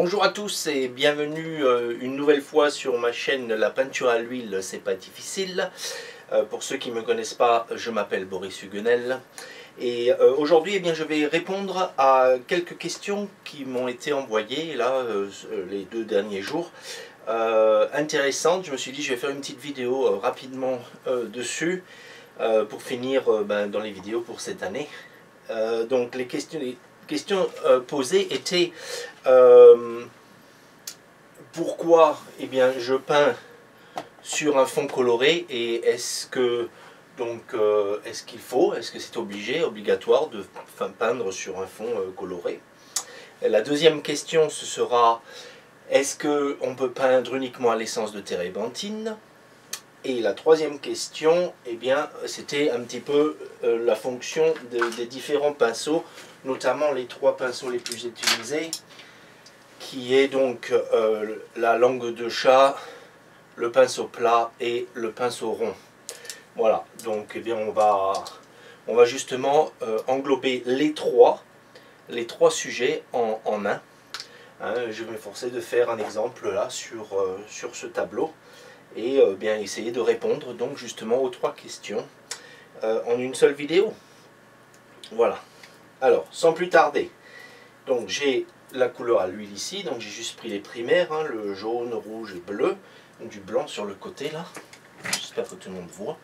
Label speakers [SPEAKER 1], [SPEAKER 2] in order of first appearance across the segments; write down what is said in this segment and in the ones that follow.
[SPEAKER 1] Bonjour à tous et bienvenue une nouvelle fois sur ma chaîne La peinture à l'huile, c'est pas difficile. Pour ceux qui ne me connaissent pas, je m'appelle Boris Huguenel. Et aujourd'hui, je vais répondre à quelques questions qui m'ont été envoyées là, les 2 derniers jours. Intéressantes, je me suis dit je vais faire une petite vidéo rapidement dessus pour finir dans les vidéos pour cette année. Donc les questions posées étaient pourquoi je peins sur un fond coloré et est-ce que est-ce que c'est obligatoire de peindre sur un fond coloré. La deuxième question ce sera est-ce qu'on peut peindre uniquement à l'essence de térébenthine. Et la troisième question, c'était un petit peu la fonction des différents pinceaux, notamment les 3 pinceaux les plus utilisés, qui est donc la langue de chat, le pinceau plat et le pinceau rond. Voilà, donc on va justement englober les trois sujets en un. Je vais m'efforcer de faire un exemple là sur ce tableau. Et essayer de répondre donc justement aux 3 questions en une seule vidéo. Voilà. Alors, sans plus tarder, donc j'ai la couleur à l'huile ici, donc j'ai juste pris les primaires, le jaune, rouge et bleu, du blanc sur le côté là. J'espère que tout le monde voit.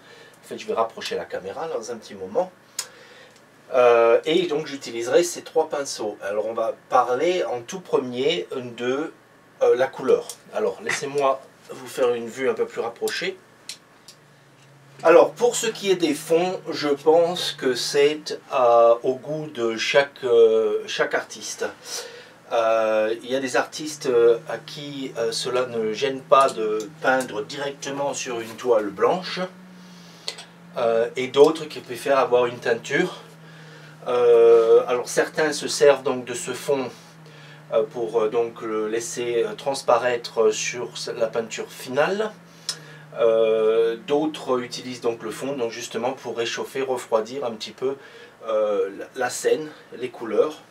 [SPEAKER 1] En fait, je vais rapprocher la caméra dans un petit moment. Et donc j'utiliserai ces 3 pinceaux. Alors on va parler en tout premier de la couleur. Alors laissez-moi vous faire une vue un peu plus rapprochée. Alors pour ce qui est des fonds, je pense que c'est au goût de chaque artiste. Il y a des artistes à qui cela ne gêne pas de peindre directement sur une toile blanche et d'autres qui préfèrent avoir une teinture. Alors certains se servent donc de ce fond pour donc le laisser transparaître sur la peinture finale. D'autres utilisent donc le fond donc justement pour réchauffer, refroidir un petit peu la scène, les couleurs.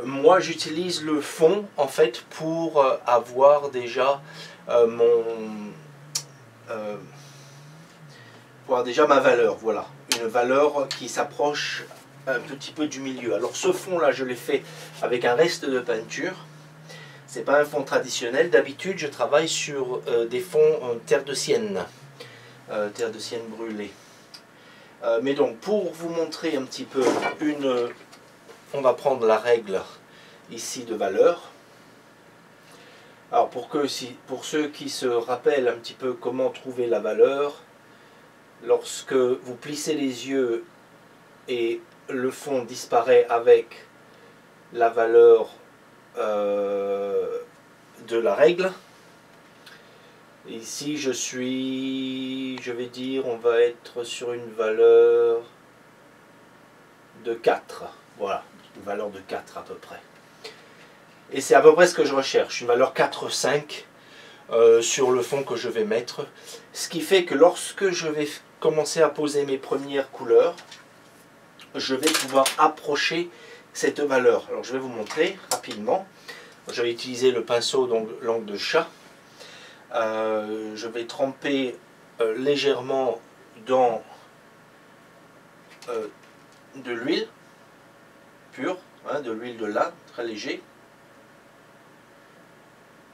[SPEAKER 1] Moi j'utilise le fond en fait pour avoir déjà ma valeur, voilà, une valeur qui s'approche un petit peu du milieu. Alors ce fond là je l'ai fait avec un reste de peinture, c'est pas un fond traditionnel. D'habitude je travaille sur des fonds en terre de sienne brûlée. Mais donc pour vous montrer un petit peu on va prendre la règle ici de valeur. Alors pour ceux qui se rappellent un petit peu comment trouver la valeur, lorsque vous plissez les yeux et le fond disparaît avec la valeur de la règle. Ici on va être sur une valeur de 4. Voilà, une valeur de 4 à peu près. Et c'est à peu près ce que je recherche, une valeur 4-5 sur le fond que je vais mettre. Ce qui fait que lorsque je vais commencer à poser mes premières couleurs, je vais pouvoir approcher cette valeur. Alors je vais vous montrer rapidement. Je vais utiliser le pinceau donc langue de chat. Je vais tremper légèrement dans de l'huile pure, de l'huile de lin, très léger,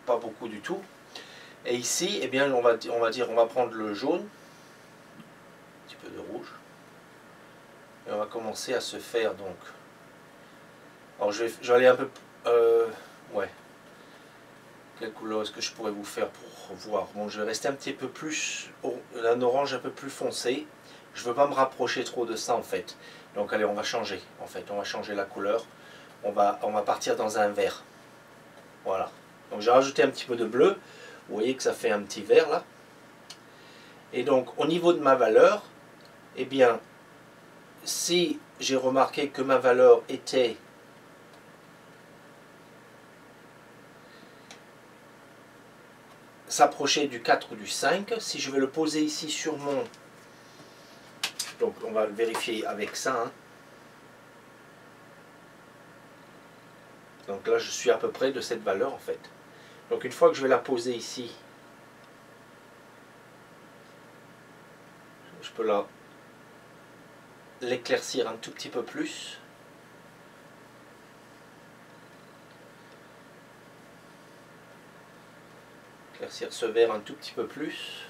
[SPEAKER 1] pas beaucoup du tout. Et ici, on va prendre le jaune, un petit peu de rouge. Et on va commencer à se faire donc. Alors je vais aller un peu. Quelle couleur est-ce que je pourrais vous faire pour voir? Bon, je vais rester un petit peu plus. Un orange un peu plus foncé. Je ne veux pas me rapprocher trop de ça en fait. Donc allez, on va changer. En fait, on va changer la couleur. On va partir dans un vert. Voilà. Donc j'ai rajouté un petit peu de bleu. Vous voyez que ça fait un petit vert là. Et donc au niveau de ma valeur, si j'ai remarqué que ma valeur était s'approcher du 4 ou du 5, si je vais le poser ici sur mon... Donc on va le vérifier avec ça. Donc là, je suis à peu près de cette valeur en fait. Donc une fois que je vais la poser ici, je peux l'éclaircir un tout petit peu plus. Éclaircir ce vert un tout petit peu plus.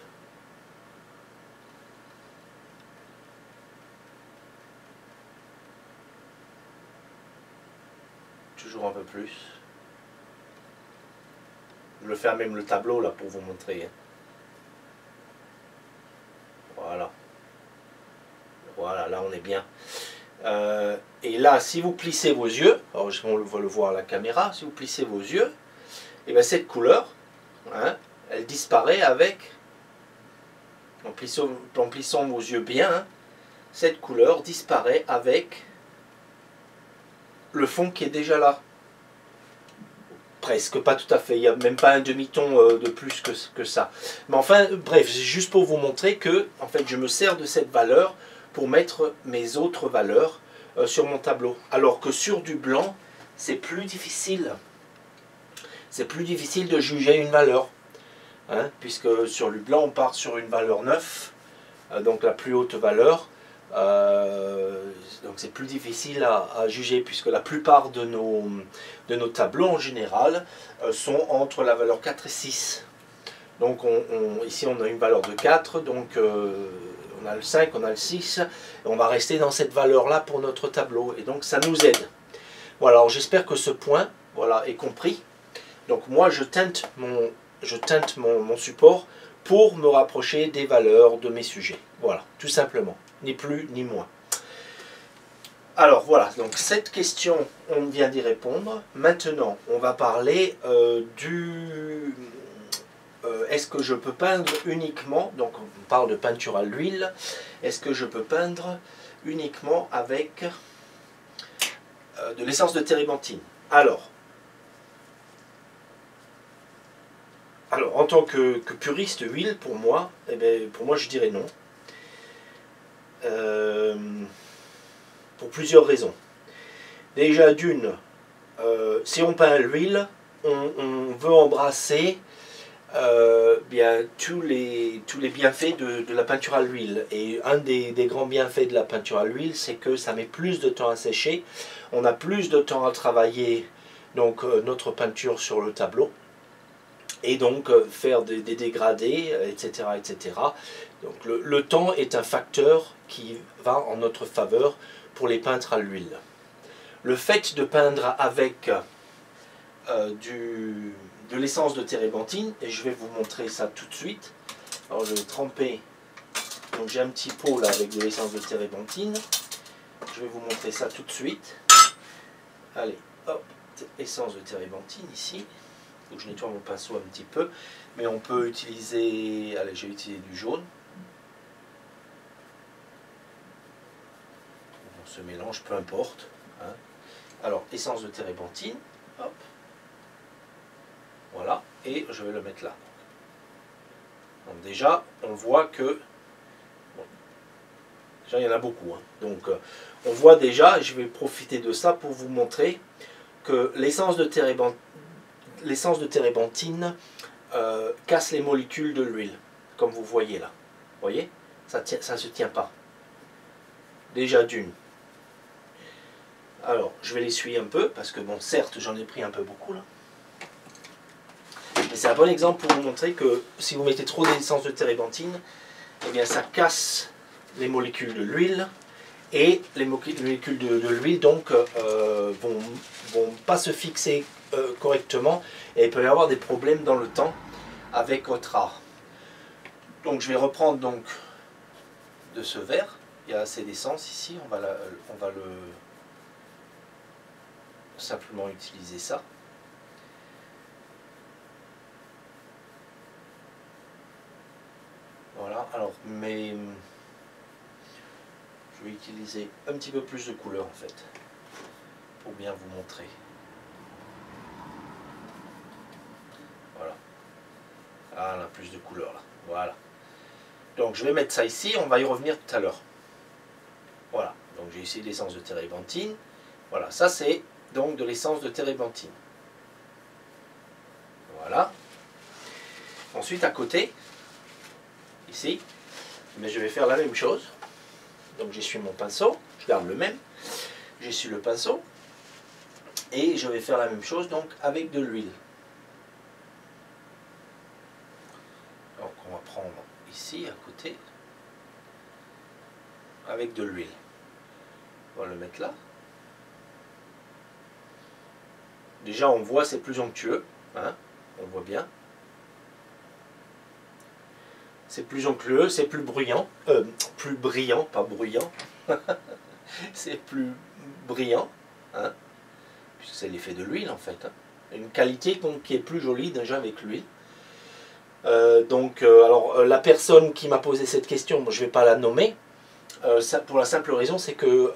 [SPEAKER 1] Toujours un peu plus. Je le fais à même le tableau là pour vous montrer. Hein. Voilà. Voilà, là on est bien. Et là, si vous plissez vos yeux, alors on va le voir à la caméra, si vous plissez vos yeux, et bien cette couleur, hein, elle disparaît avec, en plissant vos yeux bien, hein, cette couleur disparaît avec le fond qui est déjà là. Presque, pas tout à fait, il n'y a même pas un demi-ton de plus que ça. Mais enfin, bref, c'est juste pour vous montrer que, en fait, je me sers de cette valeur pour mettre mes autres valeurs sur mon tableau. Alors que sur du blanc, c'est plus difficile. C'est plus difficile de juger une valeur. Hein, puisque sur du blanc, on part sur une valeur 9, donc la plus haute valeur. Donc c'est plus difficile à juger puisque la plupart de nos tableaux en général sont entre la valeur 4 et 6. Donc ici on a une valeur de 4, donc on a le 5, on a le 6, et on va rester dans cette valeur-là pour notre tableau, et donc ça nous aide. Voilà, alors j'espère que ce point voilà, est compris. Donc moi je teinte mon support pour me rapprocher des valeurs de mes sujets. Voilà, tout simplement, ni plus ni moins. Alors voilà, donc cette question, on vient d'y répondre. Maintenant, on va parler est-ce que je peux peindre uniquement, donc on parle de peinture à l'huile, est-ce que je peux peindre uniquement avec de l'essence de térébenthine? Alors, en tant que puriste huile, pour moi, eh bien, je dirais non. Pour plusieurs raisons. Déjà d'une, si on peint à l'huile, on veut embrasser bien, tous les bienfaits de la peinture à l'huile. Et un des grands bienfaits de la peinture à l'huile, c'est que ça met plus de temps à sécher. On a plus de temps à travailler donc, notre peinture sur le tableau. Et donc faire des dégradés, etc. etc. Donc le temps est un facteur qui va en notre faveur pour les peintres à l'huile. Le fait de peindre avec de l'essence de térébenthine, et je vais vous montrer ça tout de suite. Alors je vais tremper, donc j'ai un petit pot là avec de l'essence de térébenthine. Je vais vous montrer ça tout de suite. Allez, hop, essence de térébenthine ici. Donc je nettoie mon pinceau un petit peu, mais on peut utiliser, allez, j'ai utilisé du jaune. On se mélange, peu importe. Hein. Alors, essence de térébenthine, hop, voilà, et je vais le mettre là. Donc déjà, on voit que, bon, déjà il y en a beaucoup, hein. Donc on voit déjà, et je vais profiter de ça pour vous montrer que l'essence de térébenthine casse les molécules de l'huile, comme vous voyez là. Vous voyez, ça ne se tient pas. Déjà d'une. Alors, je vais l'essuyer un peu, parce que bon, certes, j'en ai pris un peu beaucoup là. Mais c'est un bon exemple pour vous montrer que si vous mettez trop d'essence de térébenthine, eh bien ça casse les molécules de l'huile, et les molécules de l'huile donc vont pas se fixer correctement, et il peut y avoir des problèmes dans le temps avec votre art. Donc je vais reprendre donc de ce verre, il y a assez d'essence ici, on va simplement utiliser ça. Voilà, alors mais je vais utiliser un petit peu plus de couleur en fait, pour bien vous montrer. Voilà. Ah, on a plus de couleur là. Voilà. Donc je vais mettre ça ici, on va y revenir tout à l'heure. Voilà. Donc j'ai ici l'essence de térébenthine. Voilà, ça c'est donc de l'essence de térébenthine. Voilà. Ensuite à côté, ici, mais je vais faire la même chose. Donc j'essuie mon pinceau, je garde le même, j'essuie le pinceau, et je vais faire la même chose donc avec de l'huile. Donc on va prendre ici à côté, avec de l'huile. On va le mettre là. Déjà on voit c'est plus onctueux, hein, on voit bien. C'est plus onctueux, c'est plus bruyant, plus brillant, pas bruyant. C'est plus brillant, hein, puisque c'est l'effet de l'huile en fait. Hein. Une qualité donc, qui est plus jolie déjà avec l'huile. Alors la personne qui m'a posé cette question, bon, je ne vais pas la nommer, pour la simple raison c'est que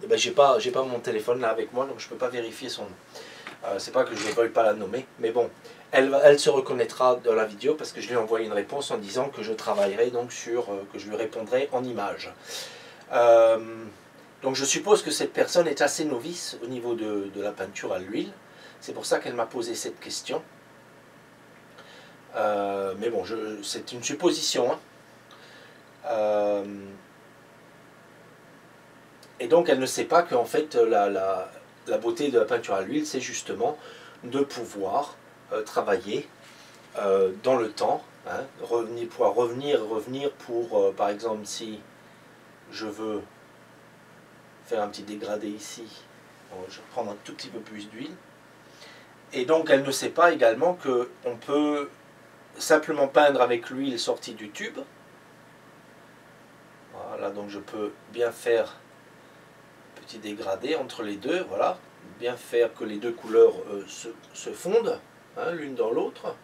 [SPEAKER 1] ben, j'ai pas mon téléphone là avec moi, donc je ne peux pas vérifier son nom. C'est pas que je ne veuille pas la nommer, mais bon, elle se reconnaîtra dans la vidéo parce que je lui ai envoyé une réponse en disant que je travaillerai donc sur, que je lui répondrai en images. Donc je suppose que cette personne est assez novice au niveau de la peinture à l'huile. C'est pour ça qu'elle m'a posé cette question. Mais bon, c'est une supposition. Hein. Et donc elle ne sait pas qu'en fait la beauté de la peinture à l'huile, c'est justement de pouvoir travailler dans le temps, hein, pouvoir revenir pour, par exemple, si je veux faire un petit dégradé ici, bon, je vais prendre un tout petit peu plus d'huile. Et donc elle ne sait pas également qu'on peut simplement peindre avec l'huile sortie du tube. Voilà, donc je peux bien faire un petit dégradé entre les deux, voilà, bien faire que les deux couleurs se fondent, hein, l'une dans l'autre,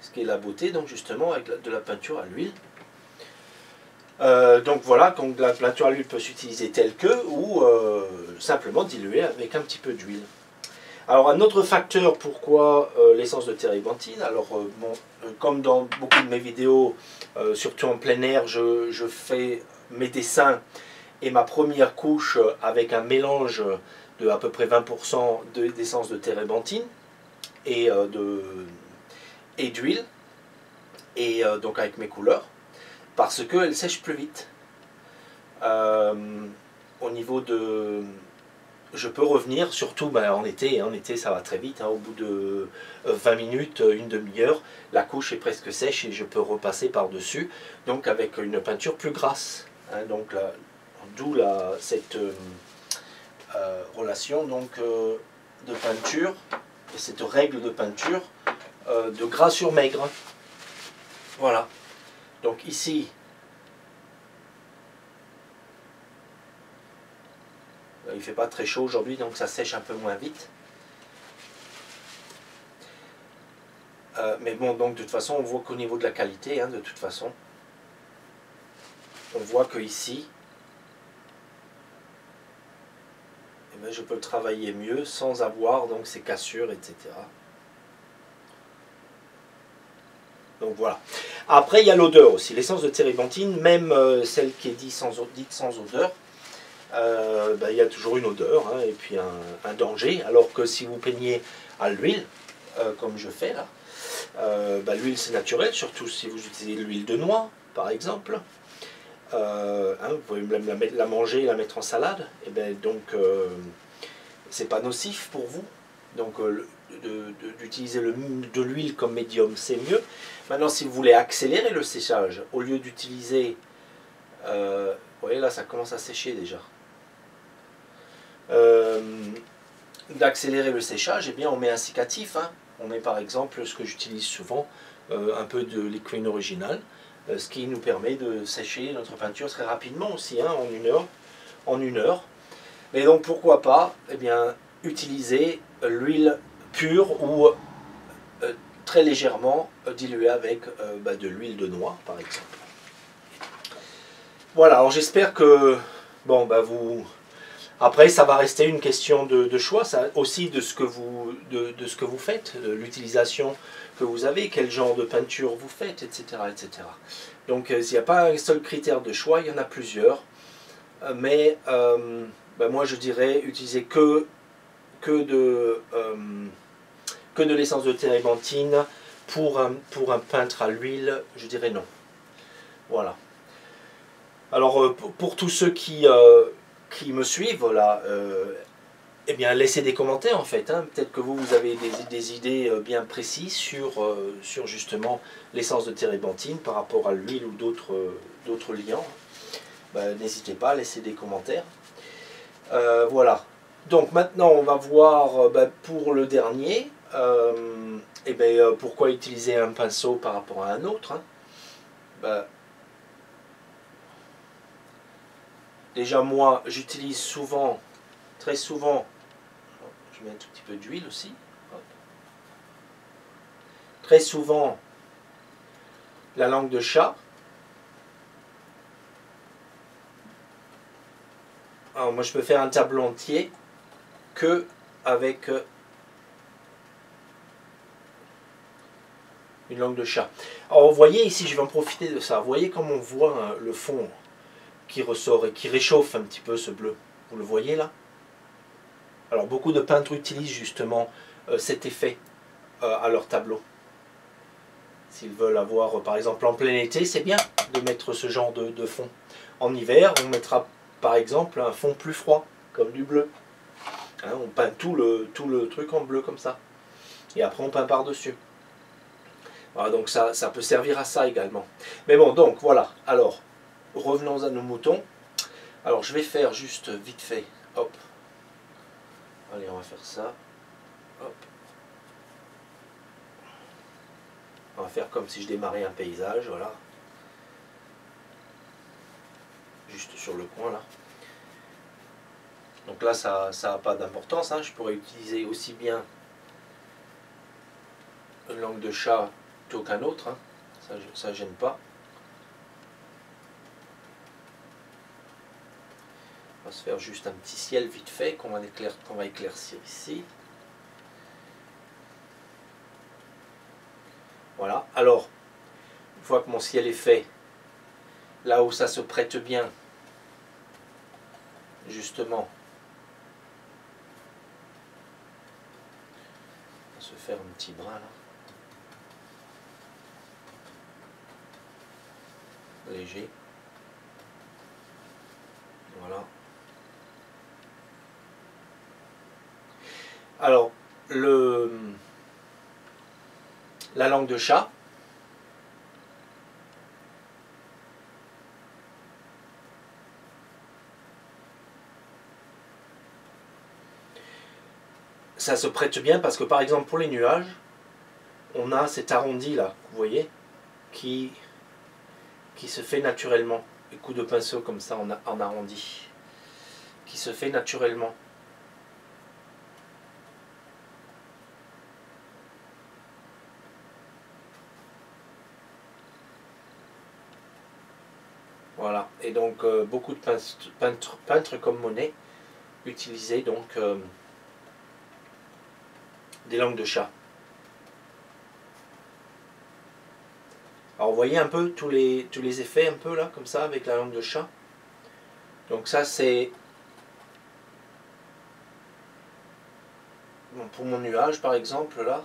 [SPEAKER 1] ce qui est la beauté donc justement avec de la peinture à l'huile. Donc voilà, donc la peinture à l'huile peut s'utiliser telle que ou simplement diluée avec un petit peu d'huile. Alors un autre facteur pourquoi l'essence de térébenthine, alors bon, comme dans beaucoup de mes vidéos, surtout en plein air, je fais mes dessins et ma première couche avec un mélange de à peu près 20% d'essence de térébenthine et d'huile, et donc avec mes couleurs, parce qu'elle sèche plus vite. Au niveau de... Je peux revenir, surtout ben, en été ça va très vite, hein, au bout de 20 minutes, une demi-heure, la couche est presque sèche et je peux repasser par-dessus, donc avec une peinture plus grasse. Hein, donc d'où cette relation donc, de peinture, cette règle de peinture de gras sur maigre. Voilà. Donc ici, il ne fait pas très chaud aujourd'hui, donc ça sèche un peu moins vite. Mais bon, donc de toute façon, on voit qu'au niveau de la qualité, hein, de toute façon, on voit que ici, eh bien, je peux le travailler mieux sans avoir donc ces cassures, etc. Donc voilà. Après, il y a l'odeur aussi. L'essence de térébenthine, même celle qui est dite sans odeur, ben, il y a toujours une odeur, hein, et puis un danger. Alors que si vous peignez à l'huile, comme je fais là, ben, l'huile c'est naturel, surtout si vous utilisez l'huile de noix, par exemple. Hein, vous pouvez même la manger, la mettre en salade. Et ben, donc, c'est pas nocif pour vous. Donc, d'utiliser de l'huile comme médium, c'est mieux. Maintenant, si vous voulez accélérer le séchage, au lieu d'utiliser... vous voyez, là, ça commence à sécher déjà. D'accélérer le séchage, eh bien, on met un sécatif. Hein. On met par exemple, ce que j'utilise souvent, un peu de liquide original, ce qui nous permet de sécher notre peinture très rapidement aussi, hein, en une heure. Mais donc, pourquoi pas, eh bien, utiliser l'huile pure ou très légèrement diluée avec bah, de l'huile de noix, par exemple. Voilà, alors j'espère que, bon, bah, vous... Après, ça va rester une question de choix, ça, aussi de ce que vous faites, de l'utilisation que vous avez, quel genre de peinture vous faites, etc. etc. Donc, il n'y a pas un seul critère de choix, il y en a plusieurs. Mais ben moi, je dirais, utiliser que que de l'essence de térébenthine pour un peintre à l'huile, je dirais non. Voilà. Alors pour tous ceux qui me suivent là, eh bien laissez des commentaires en fait. Hein. Peut-être que vous avez des idées bien précises sur justement l'essence de térébenthine par rapport à l'huile ou d'autres liants. Ben, n'hésitez pas à laisser des commentaires. Voilà. Donc maintenant on va voir pour le dernier, pourquoi utiliser un pinceau par rapport à un autre. Hein. Ben, déjà moi j'utilise souvent, très souvent, je mets un tout petit peu d'huile aussi. Hop. Très souvent la langue de chat. Alors moi je peux faire un tableau entier que avec une langue de chat. Alors vous voyez ici, je vais en profiter de ça. Vous voyez comme on voit hein, le fond qui ressort et qui réchauffe un petit peu ce bleu. Vous le voyez là? Alors beaucoup de peintres utilisent justement cet effet à leur tableau. S'ils veulent avoir, par exemple en plein été, c'est bien de mettre ce genre de fond. En hiver, on mettra par exemple un fond plus froid, comme du bleu. Hein, on peint tout le truc en bleu comme ça. Et après on peint par-dessus. Voilà, donc ça peut servir à ça également. Mais bon, donc voilà. Alors, revenons à nos moutons. Alors je vais faire juste vite fait. Hop. Allez, on va faire ça. Hop. On va faire comme si je démarrais un paysage, voilà. Juste sur le coin là. Donc là, ça n'a pas d'importance. Hein. Je pourrais utiliser aussi bien une langue de chat plutôt qu'un autre. Hein. Ça ne gêne pas. On va se faire juste un petit ciel vite fait qu'on va éclaircir ici. Voilà. Alors, une fois que mon ciel est fait, là où ça se prête bien, justement, on va se faire un petit brin là. Léger. Voilà. Alors, la langue de chat. Ça se prête bien parce que par exemple pour les nuages, on a cet arrondi là, vous voyez, qui se fait naturellement. Les coups de pinceau comme ça en arrondi, qui se fait naturellement. Voilà, et donc beaucoup de peintres comme Monet utilisaient donc des langues de chat. Alors vous voyez un peu tous les effets un peu là, comme ça, avec la langue de chat. Donc ça c'est bon, pour mon nuage par exemple là.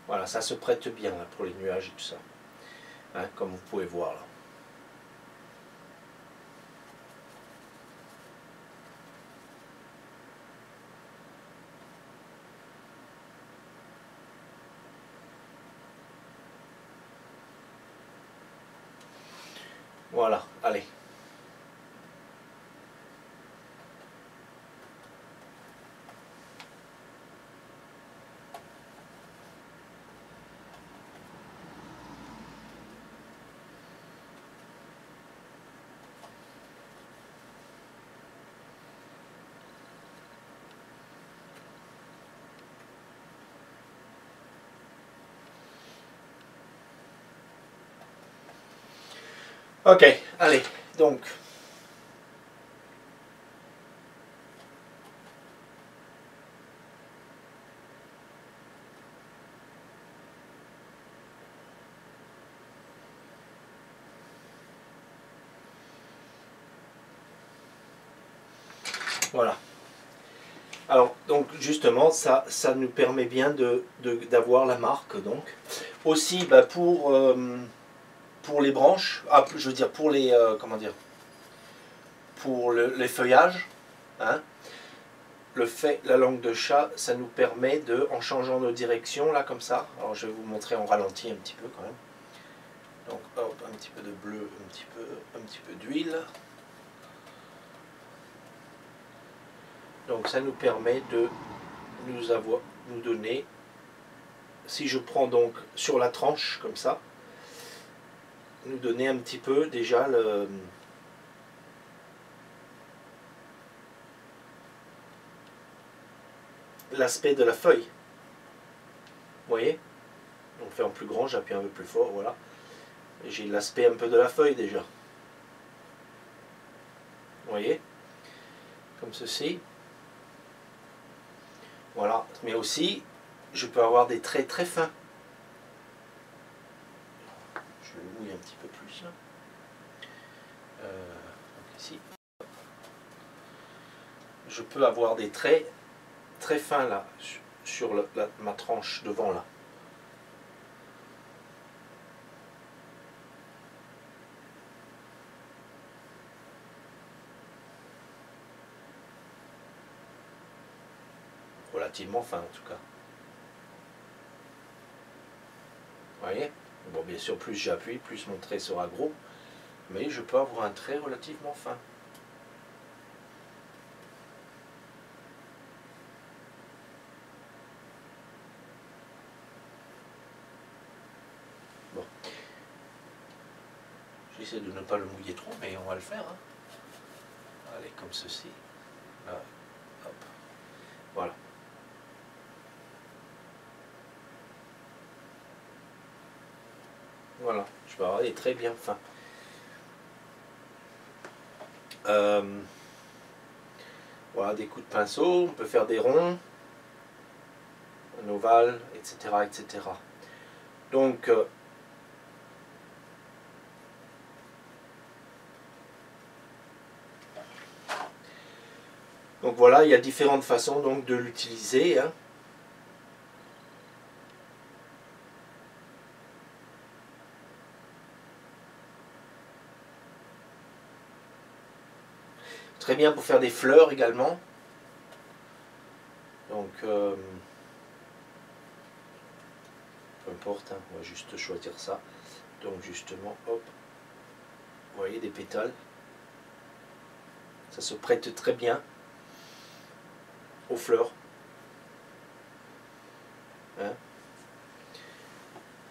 [SPEAKER 1] Voilà, ça se prête bien là, pour les nuages et tout ça, hein, comme vous pouvez voir là. Voilà, allez. Ok, allez, donc. Voilà. Alors, donc justement, ça nous permet bien d'avoir la marque. Donc. Aussi, bah, pour les branches, je veux dire pour les, comment dire, pour les feuillages, hein, la langue de chat, ça nous permet de, en changeant de direction, là comme ça, alors je vais vous montrer en ralenti un petit peu quand même. Donc hop, un petit peu de bleu, un petit peu d'huile. Donc ça nous permet de nous donner, si je prends donc sur la tranche comme ça, nous donner un petit peu déjà l'aspect de la feuille. Vous voyez? On fait en plus grand, j'appuie un peu plus fort, voilà. J'ai l'aspect un peu de la feuille déjà. Vous voyez? Comme ceci. Voilà. Mais aussi, je peux avoir des traits très fins. Je le mouille un petit peu plus là. Donc ici. Je peux avoir des traits très fins là, sur ma tranche devant là. Relativement fin en tout cas. Vous voyez? Bon, bien sûr, plus j'appuie, plus mon trait sera gros. Mais je peux avoir un trait relativement fin. Bon. J'essaie de ne pas le mouiller trop, mais on va le faire. Hein. Allez, comme ceci. Là. Hop. Voilà. Voilà, je peux avoir des traits bien fins. Voilà, des coups de pinceau, on peut faire des ronds, un ovale, etc. etc. Donc, voilà, il y a différentes façons donc, de l'utiliser. Hein. Très bien pour faire des fleurs également. Donc, peu importe, hein, on va juste choisir ça. Donc justement, hop, vous voyez des pétales. Ça se prête très bien aux fleurs. Hein.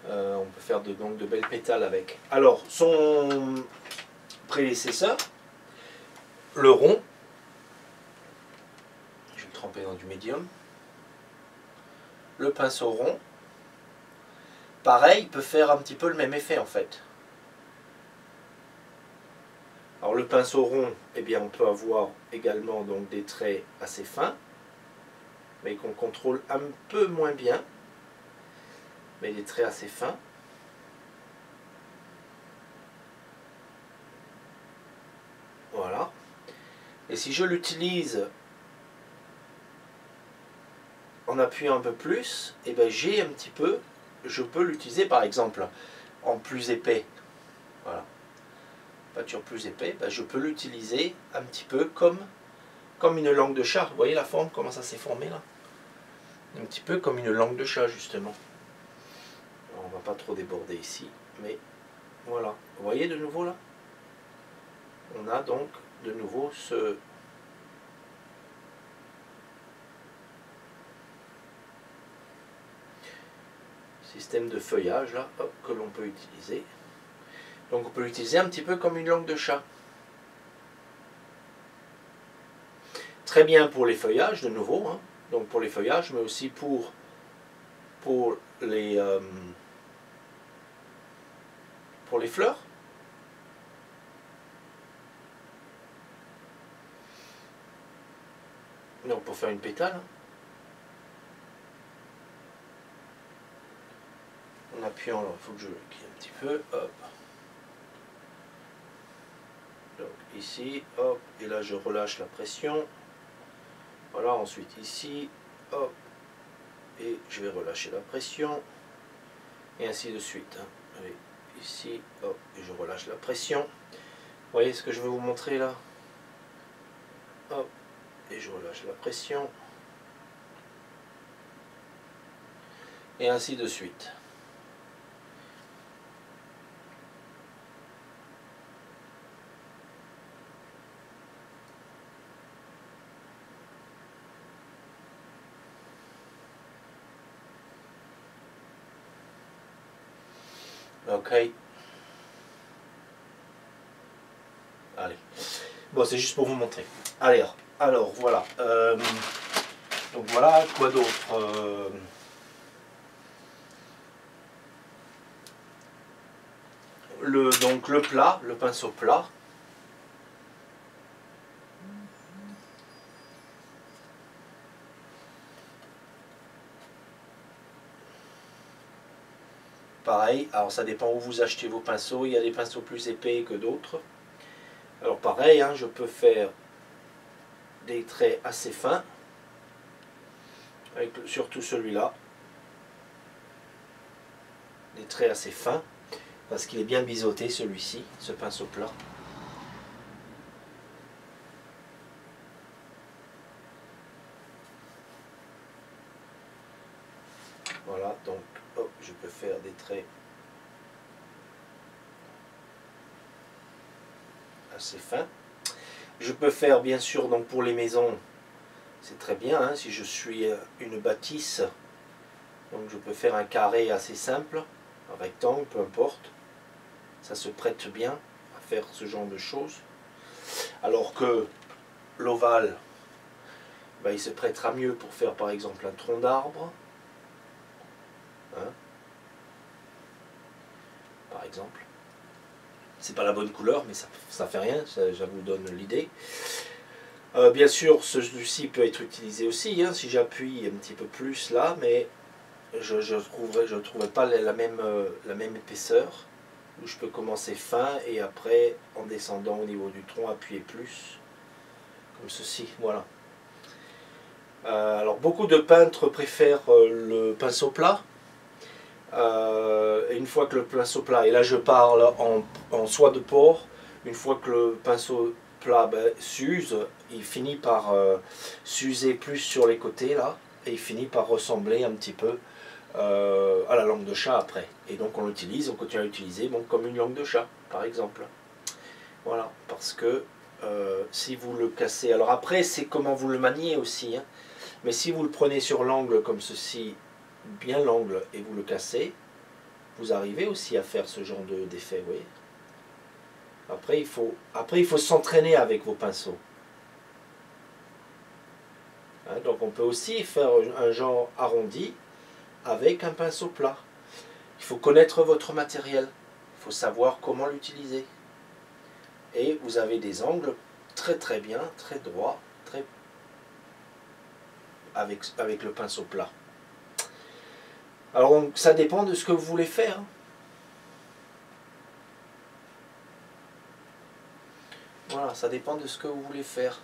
[SPEAKER 1] On peut faire donc de belles pétales avec. Alors, son prédécesseur, le rond, je vais le tremper dans du médium. Le pinceau rond, pareil, peut faire un petit peu le même effet en fait. Alors le pinceau rond, eh bien, on peut avoir également donc, des traits assez fins, mais qu'on contrôle un peu moins bien, mais des traits assez fins. Voilà. Et si je l'utilise en appuyant un peu plus, eh bien, j'ai un petit peu, je peux l'utiliser par exemple en plus épais. Voilà. Peinture plus épais, ben, je peux l'utiliser un petit peu comme une langue de chat. Vous voyez la forme, comment ça s'est formé là? Un petit peu comme une langue de chat justement. Alors, on ne va pas trop déborder ici, mais voilà. Vous voyez de nouveau là? On a donc de nouveau ce système de feuillage là, hop, que l'on peut utiliser. Donc on peut l'utiliser un petit peu comme une langue de chat. Très bien pour les feuillages de nouveau, hein. Donc pour les feuillages, mais aussi pour les fleurs. Donc pour faire une pétale, en appuyant, alors il faut que je clique un petit peu, hop. Donc ici, hop, et là je relâche la pression. Voilà, ensuite ici, hop, et je vais relâcher la pression, et ainsi de suite. Hein. Allez, ici, hop, et je relâche la pression. Vous voyez ce que je vais vous montrer là? Hop, et je relâche la pression. Et ainsi de suite. Ok. Allez. Bon, c'est juste pour vous montrer. Allez, alors voilà. Donc voilà, quoi d'autre donc le plat, le pinceau plat. Pareil, alors ça dépend où vous achetez vos pinceaux. Il y a des pinceaux plus épais que d'autres. Alors pareil, hein, je peux faire des traits assez fins, avec surtout celui-là. Des traits assez fins, parce qu'il est bien biseauté celui-ci, ce pinceau plat. Voilà, donc hop, je peux faire des traits assez fins. Je peux faire bien sûr, donc pour les maisons, c'est très bien, hein, si je suis une bâtisse, donc je peux faire un carré assez simple, un rectangle, peu importe. Ça se prête bien à faire ce genre de choses. Alors que l'ovale, ben, il se prêtera mieux pour faire par exemple un tronc d'arbre. Hein, par exemple. C'est pas la bonne couleur, mais ça fait rien, ça vous donne l'idée. Bien sûr, celui-ci peut être utilisé aussi, hein, si j'appuie un petit peu plus là, mais je ne trouverai pas la même épaisseur, où je peux commencer fin et après, en descendant au niveau du tronc, appuyer plus, comme ceci, voilà. Alors, beaucoup de peintres préfèrent le pinceau plat. Une fois que le pinceau plat, et là je parle en soie de porc, une fois que le pinceau plat s'use, il finit par s'user plus sur les côtés là, et il finit par ressembler un petit peu à la langue de chat après. Et donc on l'utilise, on continue à l'utiliser bon, comme une langue de chat par exemple. Voilà, parce que si vous le cassez, alors après c'est comment vous le maniez aussi, hein, mais si vous le prenez sur l'angle comme ceci, bien l'angle, et vous le cassez, vous arrivez aussi à faire ce genre d'effet, vous voyez. Après, il faut s'entraîner avec vos pinceaux. Hein, donc on peut aussi faire un genre arrondi avec un pinceau plat. Il faut connaître votre matériel. Il faut savoir comment l'utiliser. Et vous avez des angles très très bien, très droits, très avec le pinceau plat. Alors donc, ça dépend de ce que vous voulez faire. Voilà, ça dépend de ce que vous voulez faire.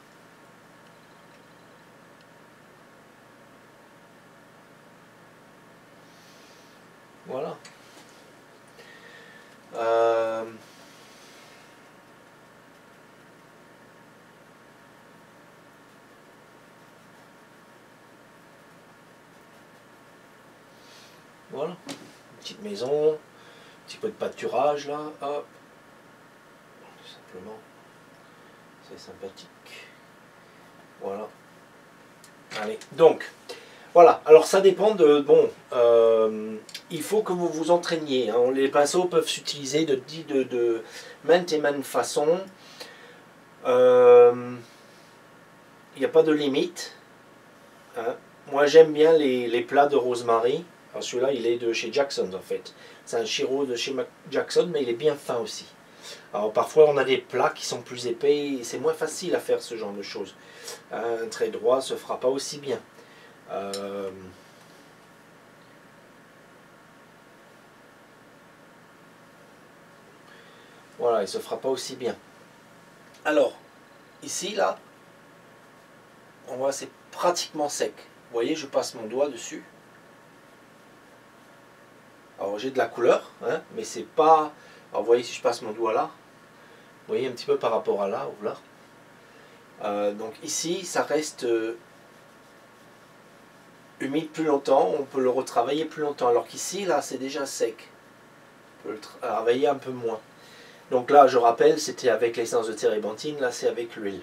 [SPEAKER 1] Voilà. Voilà. Une petite maison, un petit peu de pâturage là, hop. Tout simplement. C'est sympathique. Voilà. Allez, donc, voilà. Alors ça dépend de... Bon, il faut que vous vous entraîniez. Hein. Les pinceaux peuvent s'utiliser de maintes et maintes façons. Il n'y a pas de limite. Hein. Moi j'aime bien les plats de Rosemary. Alors celui-là il est de chez Jackson en fait. C'est un chiro de chez Jackson mais il est bien fin aussi. Alors parfois on a des plats qui sont plus épais et c'est moins facile à faire ce genre de choses. Un trait droit se fera pas aussi bien. Voilà, il se fera pas aussi bien. Alors, ici, là, on voit c'est pratiquement sec. Vous voyez, je passe mon doigt dessus. Alors j'ai de la couleur, hein, mais c'est pas... Alors vous voyez, si je passe mon doigt là, vous voyez un petit peu par rapport à là, ou là. Donc ici, ça reste humide plus longtemps, on peut le retravailler plus longtemps. Alors qu'ici, là, c'est déjà sec. On peut le travailler un peu moins. Donc là, je rappelle, c'était avec l'essence de térébenthine, là c'est avec l'huile.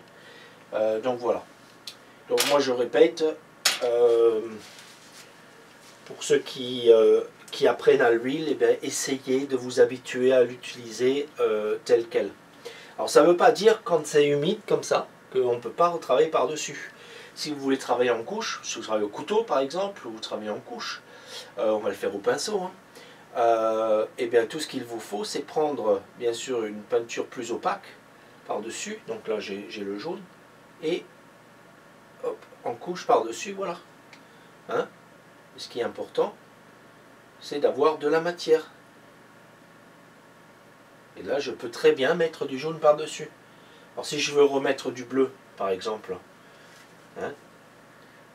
[SPEAKER 1] Donc voilà. Donc moi je répète, pour ceux qui apprennent à l'huile, eh bien, essayez de vous habituer à l'utiliser telle qu'elle. Alors ça ne veut pas dire quand c'est humide comme ça, qu'on ne peut pas retravailler par-dessus. Si vous voulez travailler en couche, si vous travaillez au couteau par exemple, ou vous travaillez en couche, on va le faire au pinceau, hein. Et bien tout ce qu'il vous faut, c'est prendre bien sûr une peinture plus opaque par-dessus. Donc là j'ai le jaune. Et hop, en couche par-dessus, voilà. Hein? Ce qui est important, c'est d'avoir de la matière. Et là, je peux très bien mettre du jaune par-dessus. Alors si je veux remettre du bleu, par exemple, hein,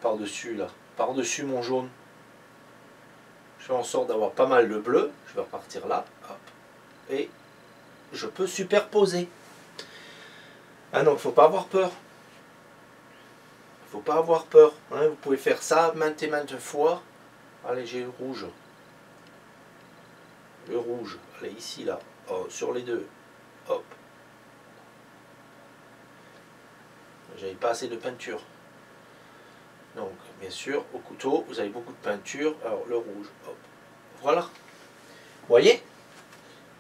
[SPEAKER 1] par-dessus là, par-dessus mon jaune, je fais en sorte d'avoir pas mal de bleu. Je vais repartir là, hop, et je peux superposer. Ah non, il ne faut pas avoir peur. Il ne faut pas avoir peur. Hein. Vous pouvez faire ça maintes et maintes fois. Allez, j'ai le rouge. Le rouge, allez, ici, là, oh, sur les deux. Hop. J'avais pas assez de peinture. Donc, bien sûr, au couteau, vous avez beaucoup de peinture. Alors, le rouge, hop. Voilà. Vous voyez?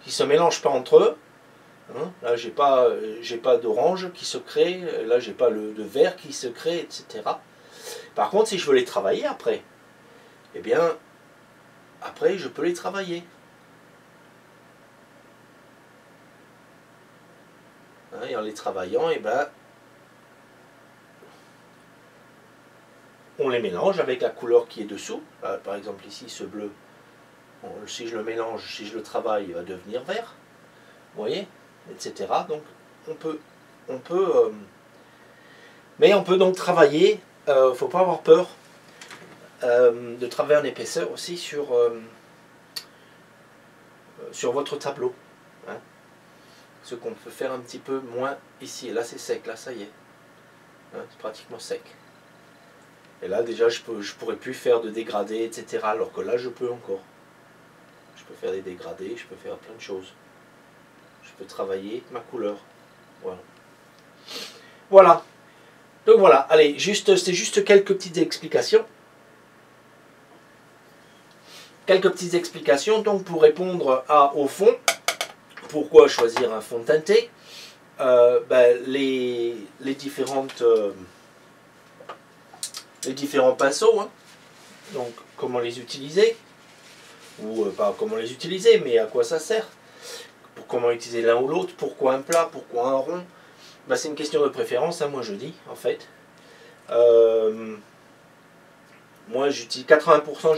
[SPEAKER 1] Qui ne se mélangent pas entre eux. Hein, là, j'ai pas d'orange qui se crée. Là, j'ai pas de vert qui se crée, etc. Par contre, si je veux les travailler après, eh bien, après, je peux les travailler. Hein, et en les travaillant, eh ben, on les mélange avec la couleur qui est dessous. Là, par exemple, ici, ce bleu, si je le mélange, si je le travaille, il va devenir vert. Vous voyez, etc. Donc, mais on peut donc travailler. Il ne faut pas avoir peur de travailler en épaisseur aussi sur votre tableau. Hein. Ce qu'on peut faire un petit peu moins ici. Et là, c'est sec. Là, ça y est. Hein, c'est pratiquement sec. Et là, déjà, je pourrais plus faire de dégradés, etc. Alors que là, je peux encore. Je peux faire des dégradés, je peux faire plein de choses. Je peux travailler ma couleur. Voilà. Voilà. Donc voilà. Allez, c'est juste quelques petites explications. Quelques petites explications donc pour répondre au fond. Pourquoi choisir un fond teinté? Les différents pinceaux, hein. Donc comment les utiliser, ou pas comment les utiliser, mais à quoi ça sert, comment utiliser l'un ou l'autre, pourquoi un plat, pourquoi un rond, c'est une question de préférence, hein, moi je dis en fait. Moi j'utilise 80%,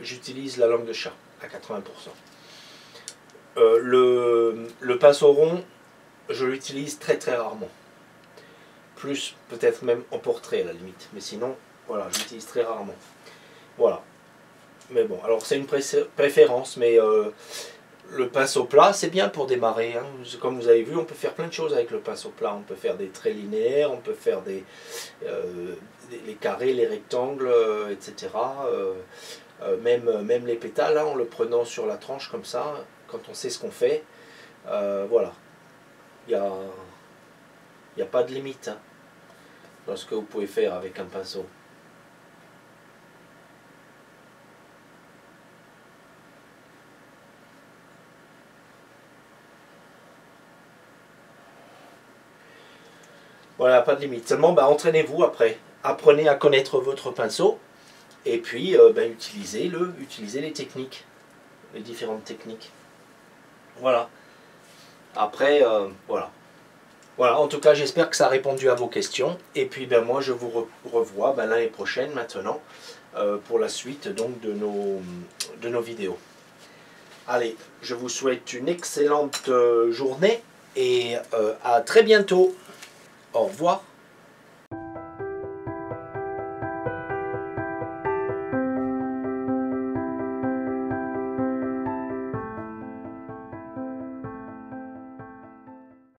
[SPEAKER 1] j'utilise la langue de chat à 80%. Le pinceau rond, je l'utilise très très rarement. Plus peut-être même en portrait à la limite. Mais sinon, voilà, j'utilise très rarement. Voilà. Mais bon, alors c'est une préférence, mais le pinceau plat, c'est bien pour démarrer. Hein. Comme vous avez vu, on peut faire plein de choses avec le pinceau plat. On peut faire des traits linéaires, on peut faire les carrés, les rectangles, etc. Même les pétales, hein, en le prenant sur la tranche comme ça, quand on sait ce qu'on fait, voilà. Il n'y a pas de limite, hein, dans ce que vous pouvez faire avec un pinceau. Voilà, pas de limite. Seulement, entraînez-vous après. Apprenez à connaître votre pinceau et puis utilisez les techniques, les différentes techniques. Voilà. Après, voilà. Voilà, en tout cas, j'espère que ça a répondu à vos questions. Et puis, ben, moi, je vous revois ben, l'année prochaine, maintenant, pour la suite donc, de nos vidéos. Allez, je vous souhaite une excellente journée et à très bientôt. Au revoir.